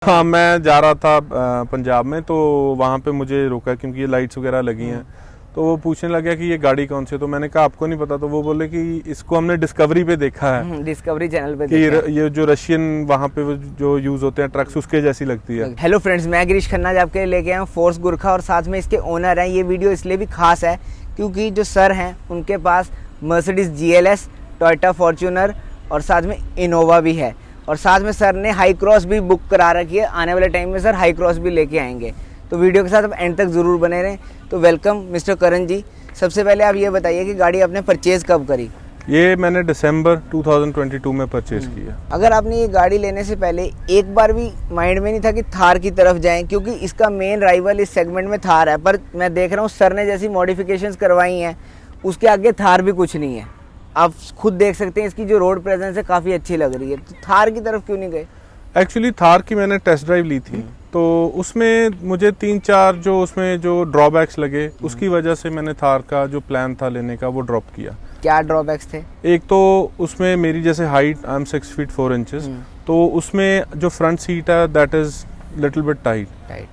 हाँ, मैं जा रहा था पंजाब में, तो वहाँ पे मुझे रोका क्योंकि ये लाइट्स वगैरह लगी हैं। तो वो पूछने लगा कि ये गाड़ी कौन सी है, तो मैंने कहा आपको नहीं पता। तो वो बोले कि इसको हमने डिस्कवरी पे देखा है, डिस्कवरी चैनल पे कि देखा है। ये जो रशियन वहाँ पे वो जो यूज होते हैं ट्रक्स, उसके जैसी लगती है। हेलो फ्रेंड्स, मैं गिरीश खन्ना आपके लिए लेके आया हूँ फोर्स गुरखा और साथ में इसके ओनर हैं। ये वीडियो इसलिए भी खास है क्योंकि जो सर हैं उनके पास मर्सिडीज GLS, टोयोटा फॉर्च्यूनर और साथ में इनोवा भी है। और साथ में सर ने हाई क्रॉस भी बुक करा रखी है। आने वाले टाइम में सर हाई क्रॉस भी लेके आएंगे, तो वीडियो के साथ आप एंड तक ज़रूर बने रहें। तो वेलकम मिस्टर करण जी। सबसे पहले आप ये बताइए कि गाड़ी आपने परचेज़ कब करी? ये मैंने दिसंबर 2022 में परचेज किया। अगर आपने ये गाड़ी लेने से पहले एक बार भी माइंड में नहीं था कि थार की तरफ जाएं, क्योंकि इसका मेन राइवल इस सेगमेंट में थार है, पर मैं देख रहा हूँ सर ने जैसी मॉडिफिकेशंस करवाई हैं उसके आगे थार भी कुछ नहीं है। आप खुद देख सकते हैं इसकी जो रोड प्रेजेंस है काफ़ी अच्छी लग रही है। तो थार की तरफ क्यों नहीं गए? एक्चुअली थार की मैंने टेस्ट ड्राइव ली थी, तो उसमें मुझे 3-4 जो उसमें जो ड्रॉबैक्स लगे, उसकी वजह से मैंने थार का जो प्लान था लेने का वो ड्रॉप किया। क्या ड्रॉबैक्स थे? एक तो उसमें मेरी जैसे height, I am 6 feet 4 inches, तो उसमें जो फ्रंट सीट है that is little bit tight.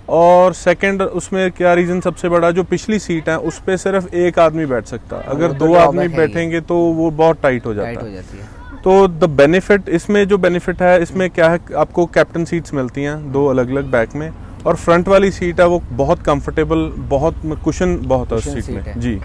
और सेकंड उसमें क्या रीजन सबसे बड़ा, जो पिछली सीट है उस पे सिर्फ एक आदमी बैठ सकता, अगर दो आदमी बैठेंगे तो वो बहुत टाइट हो जाता है। तो द बेनिफिट इसमें जो बेनिफिट है इसमें क्या है, आपको कैप्टन सीट्स मिलती हैं 2 अलग अलग बैक में, और फ्रंट वाली सीट है वो बहुत कंफर्टेबल, बहुत कुशन बहुत है उस सीट में जी।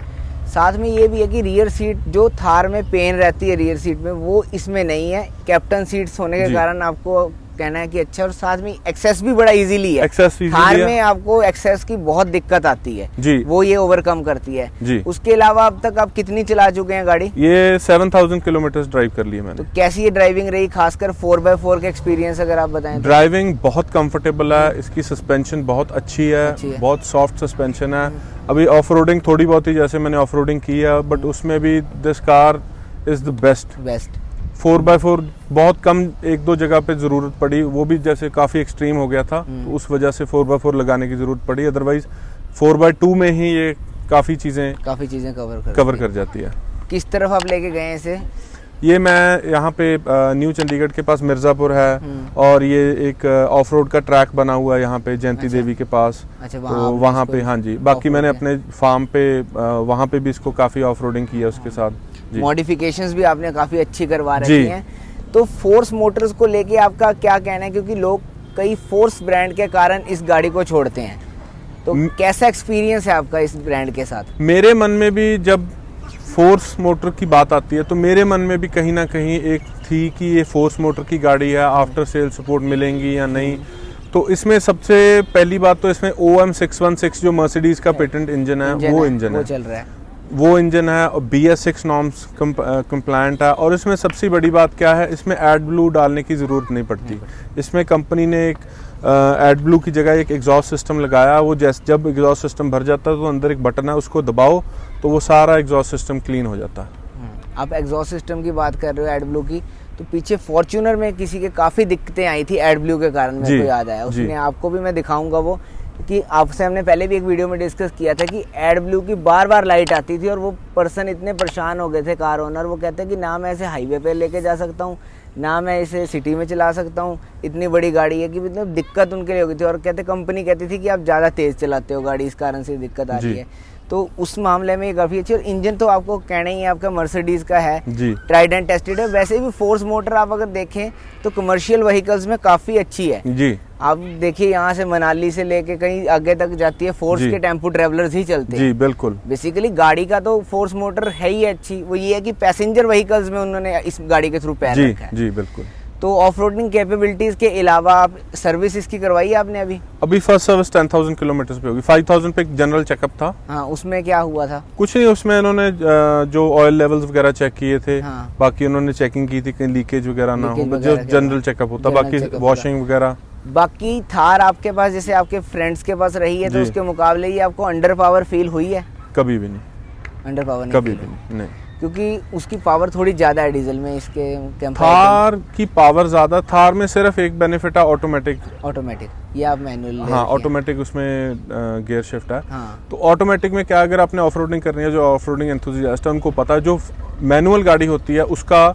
साथ में ये भी है कि रियर सीट जो थार में पेन रहती है रियर सीट में, वो इसमें नहीं है। कैप्टन सीट्स होने के कारण आपको कहना है कि अच्छा, और साथ में एक्सेस भी बड़ा इजीली है। थार में आपको एक्सेस की बहुत दिक्कत आती है जी, वो ये ओवरकम करती है जी। उसके अलावा अब तक आप कितनी चला चुके हैं गाड़ी? ये 7000 किलोमीटर ड्राइव कर ली है मैंने। तो कैसी ये ड्राइविंग रही, खासकर 4x4 का एक्सपीरियंस अगर आप बताएं तो? ड्राइविंग बहुत कंफर्टेबल है, इसकी सस्पेंशन बहुत अच्छी है, बहुत सॉफ्ट सस्पेंशन है। अभी ऑफ रोडिंग थोड़ी बहुत ही, जैसे मैंने ऑफ रोडिंग की है, बट उसमें भी this car is the best. 4x4 बहुत कम 1-2 जगह पे जरूरत पड़ी, वो भी जैसे काफी एक्सट्रीम हो गया था, तो उस वजह से 4x4 लगाने की जरूरत पड़ी। अदरवाइज 4x2 में ही ये काफी चीजें कवर कर जाती है। किस तरफ आप लेके गए हैं इसे? ये मैं यहाँ पे न्यू चंडीगढ़ के पास मिर्जापुर है, और ये एक ऑफ रोड का ट्रैक बना हुआ है यहाँ पे जयंती देवी के पास। अच्छा, तो वहाँ पे हाँ जी। बाकी मैंने अपने फार्म पे वहाँ पे भी इसको काफी ऑफ रोडिंग की है उसके साथ। मॉडिफिकेशंस भी आपने काफी अच्छी करवा रखी हैं। तो फोर्स मोटर्स को लेके आपका क्या कहना है, क्योंकि लोग कई फोर्स ब्रांड के कारण इस गाड़ी को छोड़ते हैं, तो कैसा एक्सपीरियंस है आपका इस ब्रांड के साथ? मेरे मन में भी जब फोर्स मोटर की बात आती है तो मेरे मन में भी कहीं ना कहीं एक थी कि ये फोर्स मोटर की गाड़ी है, आफ्टर सेल सपोर्ट मिलेंगी या नहीं। तो इसमें सबसे पहली बात तो इसमें OM 616 जो मर्सिडीज का पेटेंट इंजन है, वो इंजन है, चल रहा है, वो इंजन है, और BS6 नॉर्म्स कंप्लायंट है। और इसमें सबसे बड़ी बात क्या है, इसमें एड ब्लू डालने की ज़रूरत नहीं पड़ती। इसमें कंपनी ने एक एड ब्लू की जगह एक एग्जॉस्ट सिस्टम लगाया। वो जब एग्जॉस्ट सिस्टम भर जाता है तो अंदर एक बटन है, उसको दबाओ तो वो सारा एग्जॉस्ट सिस्टम क्लीन हो जाता है। आप एग्जॉस्ट सिस्टम की बात कर रहे हो एड ब्लू की, तो पीछे फॉर्च्यूनर में किसी के काफ़ी दिक्कतें आई थी एड ब्लू के कारण, मेरे को याद आया। उसने आपको भी मैं दिखाऊंगा वो, कि आपसे हमने पहले भी एक वीडियो में डिस्कस किया था कि एड ब्लू की बार लाइट आती थी, और वो पर्सन इतने परेशान हो गए थे, कार ओनर, वो कहते हैं कि ना मैं इसे हाईवे पे लेके जा सकता हूँ, ना मैं इसे सिटी में चला सकता हूँ, इतनी बड़ी गाड़ी है कि मतलब दिक्कत उनके लिए हो गई थी। और कहते कंपनी कहती थी कि आप ज़्यादा तेज़ चलाते हो गाड़ी, इस कारण से दिक्कत आ रही है। तो उस मामले में ये काफ़ी अच्छी, और इंजन तो आपको कहना ही है आपका मर्सिडीज का है, ट्राइड एंड टेस्टेड है। वैसे भी फोर्स मोटर आप अगर देखें तो कमर्शियल व्हीकल्स में काफ़ी अच्छी है जी। आप देखिए यहाँ से मनाली से लेके कहीं आगे तक जाती है, फोर्स के टेम्पो ट्रेवलर्स ही चलते हैं जी, बिल्कुल। बेसिकली गाड़ी का तो फोर्स मोटर है ही अच्छी, वो ये है कि पैसेंजर व्हीकल्स में उन्होंने इस गाड़ी के थ्रू पैर रखा है जी, बिल्कुल। तो ऑफ रोडिंग कैपेबिलिटीज के अलावा आप सर्विस इसकी करवाई है आपने? अभी फर्स्ट सर्विस 10,000 किलोमीटर पे होगी। 5,000 पे जनरल चेकअप था। हाँ, उसमें क्या हुआ था? कुछ नहीं, उसमें उन्होंने जो ऑयल लेवल्स वगैरह चेक किए थे। हाँ। बाकी उन्होंने चेकिंग की थी कहीं लीकेज वगैरह ना हो, जो जनरल चेकअप होता, बाकी वॉशिंग वगैरह। बाकी थार आपके पास जैसे आपके फ्रेंड्स के पास रही है, तो उसके मुकाबले ये आपको अंडर पावर फील हुई है? कभी भी नहीं, अंडर पावर कभी भी नहीं, क्योंकि उसकी पावर थोड़ी ज्यादा है डीजल में इसके। थार की पावर ज्यादा, थार में सिर्फ एक बेनिफिट है ऑटोमेटिक, ये आप मैनुअल। हाँ, ऑटोमेटिक उसमें गियर शिफ्ट है। हाँ। तो ऑटोमेटिक में क्या, अगर आपने ऑफ रोडिंग करनी है, जो ऑफ रोडिंग एंथुसियास्ट है उनको पता है, जो मैनुअल गाड़ी होती है उसका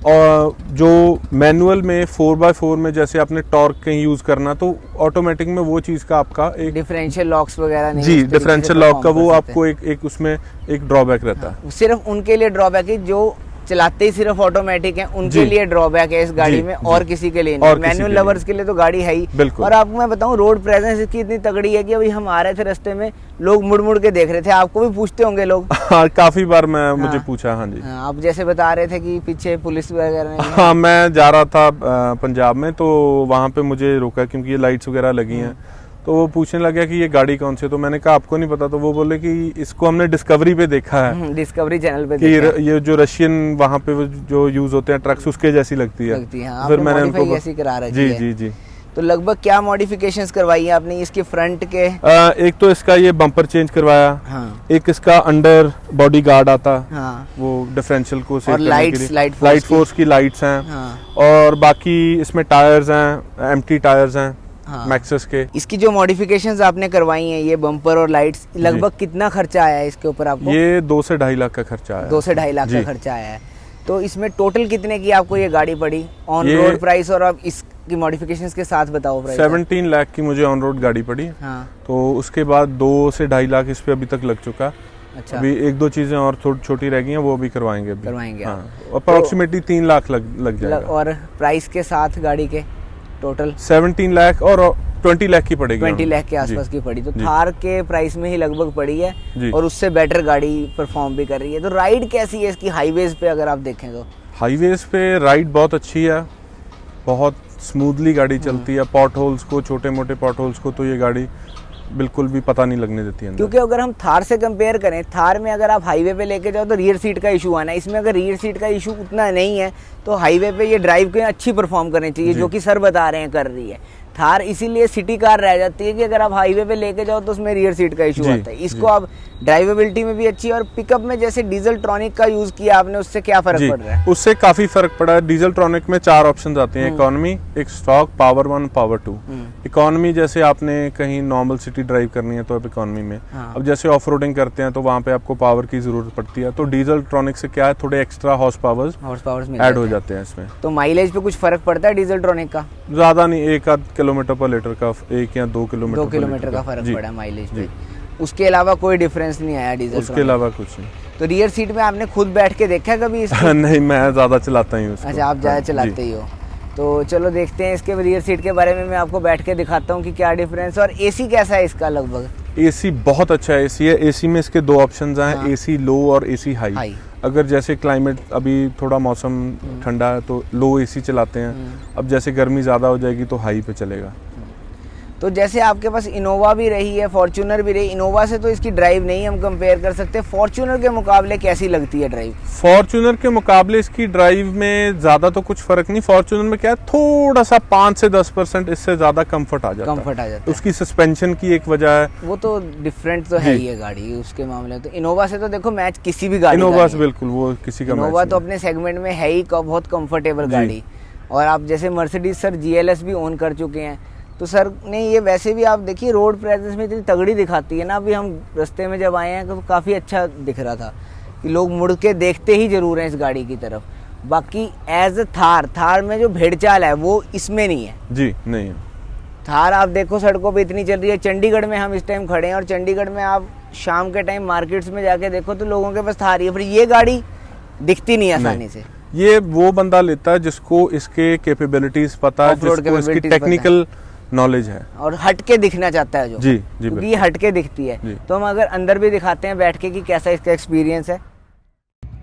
और जो मैनुअल में 4x4 में जैसे आपने टॉर्क कहीं यूज करना तो ऑटोमेटिक में वो चीज का आपका एक डिफरेंशियल लॉक्स वगैरह नहीं, जी डिफरेंशियल लॉक का वो आपको एक उसमें एक ड्रॉबैक रहता है। सिर्फ उनके लिए ड्रॉबैक है जो चलाते ही सिर्फ ऑटोमेटिक है, उनके लिए ड्रॉबैक है इस गाड़ी में, और किसी के लिए नहीं। मैनुअल लवर्स के लिए तो गाड़ी है ही। और आपको मैं बताऊं रोड प्रेजेंस इसकी इतनी तगड़ी है कि अभी हम आ रहे थे रास्ते में लोग मुड़ मुड़ के देख रहे थे, आपको भी पूछते होंगे लोग। हाँ, काफी बार मुझे पूछा। हाँ जी, आप जैसे बता रहे थे कि पीछे पुलिस वगैरह। हाँ, मैं जा रहा था पंजाब में, तो वहाँ पे मुझे रोका क्योंकि ये लाइट्स वगैरह लगी हैं, तो वो पूछने लगा कि ये गाड़ी कौन सी है, तो मैंने कहा आपको नहीं पता, तो वो बोले कि इसको हमने डिस्कवरी पे देखा है, डिस्कवरी चैनल पे कि ये जो रशियन वहाँ पे जो यूज होते हैं ट्रक्स उसके जैसी लगती है। फिर मैंने उनको ऐसी करा रखी है। जी जी। तो लगभग क्या मॉडिफिकेशंस करवाई है आपने इसके फ्रंट के? एक तो इसका ये बम्पर चेंज करवाया। हाँ। एक इसका अंडर बॉडी गार्ड आता। हाँ। वो डिफरेंशियल को सेव करने के लिए लाइट फोर्स की लाइट्स हैं। हाँ। और बाकी इसमें टायर्स हैं, एम्प्टी टायर्स हैं। हाँ। मैक्सिस के। इसकी जो मॉडिफिकेशंस आपने करवाई हैं, ये बम्पर और लाइट्स, लगभग कितना खर्चा आया है इसके ऊपर आपको? ये 2 से 2.5 लाख का खर्चा आया। 2 से 2.5 लाख का खर्चा आया है। तो इसमें टोटल कितने की आपको ये गाड़ी पड़ी ऑन रोड प्राइस, और आप इसकी मॉडिफिकेशंस के साथ बताओ प्राइस? 17 लाख की मुझे ऑन रोड गाड़ी पड़ी। हाँ। तो उसके बाद 2 से 2.5 लाख इस पे अभी तक लग चुका। अच्छा। अभी 1-2 चीजें और छोटी रह गई हैं, वो भी करवाएंगे हाँ। अप्रोक्सीमेटली 3 लाख लग जाएगा। और प्राइस के साथ गाड़ी के टोटल 17 लाख और 20 लाख की पड़ेगी। 20 लाख के आसपास की पड़ी, तो थार के प्राइस में ही लगभग पड़ी है, और उससे बेटर गाड़ी परफॉर्म भी कर रही है। तो राइड कैसी है इसकी हाईवेज पे अगर आप देखें तो? हाईवेज पे राइड बहुत अच्छी है, बहुत स्मूथली गाड़ी चलती है। पॉट होल्स को, छोटे मोटे पॉट होल्स को तो ये गाड़ी बिल्कुल भी पता नहीं लगने देती है। क्योंकि अगर हम थार से कंपेयर करें, थार में अगर आप हाईवे पे लेके जाओ तो रियर सीट का इशू आना है, इसमें अगर रियर सीट का इशू उतना नहीं है तो हाईवे पे ये ड्राइव के अच्छी परफॉर्म करनी चाहिए, जो कि सर बता रहे हैं कर रही है। थार इसीलिए सिटी कार रह जाती है कि अगर आप हाईवे पे लेके जाओ तो उसमें रियर सीट का इशू आता है। इसको आप ड्राइवेबिलिटी में भी अच्छी है, और पिकअप में जैसे डीजल ट्रॉनिक का यूज किया आपने, उससे क्या फर्क पड़ रहा है? उससे काफी फर्क पड़ा है। डीजल ट्रॉनिक में 4 ऑप्शन आते हैं, इकोनॉमी, एक स्टॉक, पावर 1, पावर 2। इकोनॉमी जैसे आपने कहीं नॉर्मल सिटी ड्राइव करनी है तो अब इकोनॉमी में। अब जैसे ऑफ रोडिंग करते हैं तो वहाँ पे आपको पावर की जरूरत पड़ती है, तो डीजल ट्रॉनिक से क्या है, थोड़े एक्स्ट्रा हॉर्स पावर्स ऐड हो जाते हैं इसमें। तो माइलेज पे कुछ फर्क पड़ता है डीजल ट्रॉनिक का? ज्यादा नहीं, 1-8 किलोमीटर पर लीटर का, 1 या 2 किलोमीटर 2 किलोमीटर का फर्क पड़ा माइलेज पे। उसके अलावा कोई डिफरेंस नहीं आया डीजल? उसके अलावा कुछ नहीं। तो रियर सीट में आपने खुद बैठ के देखा कभी इसको? नहीं, मैं ज्यादा चलाता ही हूँ। अच्छा, आप ज्यादा चलाते ही हो। तो चलो देखते हैं इसके रियर सीट के बारे में, मैं आपको बैठ के दिखाता हूँ कि क्या डिफरेंस। और एसी कैसा है इसका? लगभग एसी बहुत अच्छा एसी है। एसी में इसके 2 ऑप्शंस हैं। हाँ। एसी लो और एसी हाई। अगर जैसे क्लाइमेट अभी थोड़ा मौसम ठंडा है तो लो एसी चलाते हैं, अब जैसे गर्मी ज़्यादा हो जाएगी तो हाई पे चलेगा। तो जैसे आपके पास इनोवा भी रही है, फॉर्च्यूनर भी रही, इनोवा से तो इसकी ड्राइव नहीं हम कंपेयर कर सकते, फॉर्च्यूनर के मुकाबले कैसी लगती है ड्राइव? फॉर्च्यूनर के मुकाबले इसकी ड्राइव में ज़्यादा तो कुछ फर्क नहीं। फॉर्च्यूनर में क्या है, थोड़ा सा 5 से 10% इससे ज़्यादा कंफर्ट आ जाता है। उसकी सस्पेंशन की एक वजह है, वो तो डिफरेंट तो है ही है गाड़ी उसके मामले में। तो इनोवा से तो देखो मैच किसी भी गाड़ी, इनोवा से बिल्कुल वो किसी का इनोवा तो अपने सेगमेंट में है ही बहुत कंफर्टेबल गाड़ी। और आप जैसे मर्सिडीज सर GLS भी ओन कर चुके हैं, तो सर ने ये वैसे भी आप देखिए रोड प्रेजेंस में इतनी तगड़ी दिखाती है ना। अभी हम रास्ते में जब आए हैं तो काफ़ी अच्छा दिख रहा था कि लोग मुड़ के देखते ही जरूर हैं इस गाड़ी की तरफ। बाकी एज अ थार में जो भेड़चाल है वो इसमें नहीं है। जी नहीं है। थार आप देखो सड़कों पे इतनी चल रही है। चंडीगढ़ में हम इस टाइम खड़े हैं, और चंडीगढ़ में आप शाम के टाइम मार्केट्स में जाके देखो तो लोगों के पास थार ही है, फिर ये गाड़ी दिखती नहीं आसानी से। ये वो बंदा लेता है जिसको इसके कैपेबिलिटीज पता है, जिसको इसकी टेक्निकल नॉलेज है, और हटके दिखना चाहता है जो। जी क्योंकि ये हटके दिखती है। तो हम अगर अंदर भी दिखाते हैं बैठ के कि कैसा इसका एक्सपीरियंस है।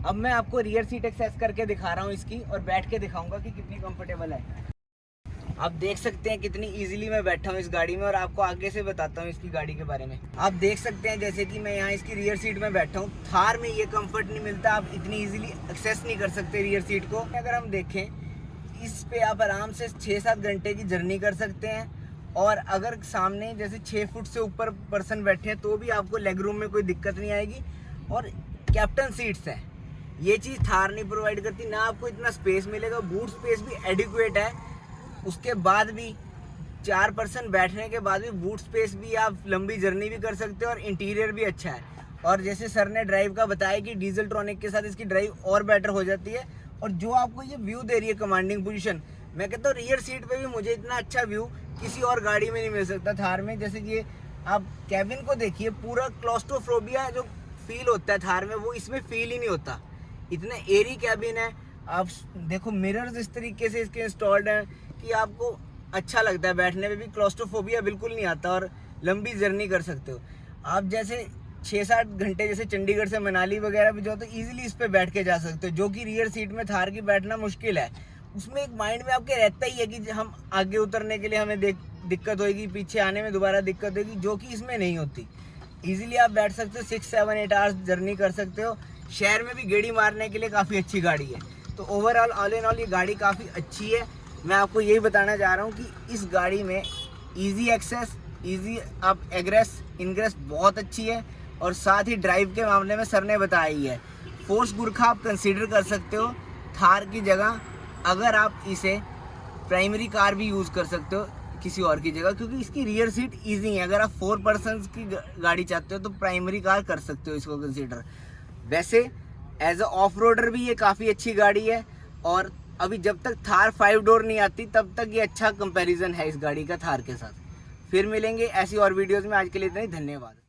अब मैं आपको रियर सीट एक्सेस करके दिखा रहा हूँ इसकी, और बैठ के दिखाऊंगा कि कितनी कंफर्टेबल है। आप देख सकते हैं कितनी इजीली मैं बैठा हूँ इस गाड़ी में, और आपको आगे से बताता हूँ इसकी गाड़ी के बारे में। आप देख सकते हैं जैसे कि मैं यहाँ इसकी रियर सीट में बैठा हूँ। थार में ये कंफर्ट नहीं मिलता, आप इतनी इजीली एक्सेस नहीं कर सकते रियर सीट को। अगर हम देखें इस पे आप आराम से 6-7 घंटे की जर्नी कर सकते हैं, और अगर सामने जैसे 6 फुट से ऊपर पर्सन बैठे हैं तो भी आपको लेग रूम में कोई दिक्कत नहीं आएगी। और कैप्टन सीट्स हैं, ये चीज़ थार नहीं प्रोवाइड करती ना। आपको इतना स्पेस मिलेगा, बूट स्पेस भी एडिक्वेट है। उसके बाद भी 4 पर्सन बैठने के बाद भी बूट स्पेस भी, आप लंबी जर्नी भी कर सकते हो, और इंटीरियर भी अच्छा है। और जैसे सर ने ड्राइव का बताया कि डीजल ट्रॉनिक के साथ इसकी ड्राइव और बेटर हो जाती है, और जो आपको ये व्यू दे रही है कमांडिंग पोजीशन, मैं कहता हूँ रियर सीट पे भी मुझे इतना अच्छा व्यू किसी और गाड़ी में नहीं मिल सकता थार में। जैसे कि आप कैबिन को देखिए, पूरा क्लॉस्ट्रोफोबिया जो फील होता है थार में वो इसमें फील ही नहीं होता, इतने एरी कैबिन है। आप देखो मिरर्स इस तरीके से इसके इंस्टॉल्ड हैं कि आपको अच्छा लगता है बैठने में भी, क्लॉस्ट्रोफोबिया बिल्कुल नहीं आता और लंबी जर्नी कर सकते हो आप। जैसे 6-7 घंटे जैसे चंडीगढ़ से मनाली वगैरह भी जाओ तो इजीली इस पे बैठ के जा सकते हो, जो कि रियर सीट में थार की बैठना मुश्किल है। उसमें एक माइंड में आपके रहता ही है कि हम आगे उतरने के लिए हमें दिक्कत होगी, पीछे आने में दोबारा दिक्कत होगी, जो कि इसमें नहीं होती। इजीली आप बैठ सकते हो, 6-7-8 आवर्स जर्नी कर सकते हो। शहर में भी गेड़ी मारने के लिए काफ़ी अच्छी गाड़ी है। तो ओवरऑल ऑल इन ऑल ये गाड़ी काफ़ी अच्छी है। मैं आपको यही बताना चाह रहा हूँ कि इस गाड़ी में ईजी एक्सेस, ईजी आप एग्रेस इनग्रेस बहुत अच्छी है। और साथ ही ड्राइव के मामले में सर ने बताया ही है, फोर्स गुरखा आप कंसीडर कर सकते हो थार की जगह, अगर आप इसे प्राइमरी कार भी यूज़ कर सकते हो किसी और की जगह, क्योंकि इसकी रियर सीट ईजी है। अगर आप 4 पर्सन्स की गाड़ी चाहते हो तो प्राइमरी कार कर सकते हो इसको कंसीडर। वैसे एज अ ऑफ रोडर भी ये काफ़ी अच्छी गाड़ी है, और अभी जब तक थार 5 डोर नहीं आती तब तक ये अच्छा कंपैरिजन है इस गाड़ी का थार के साथ। फिर मिलेंगे ऐसी और वीडियोज़ में, आज के लिए इतना ही, धन्यवाद।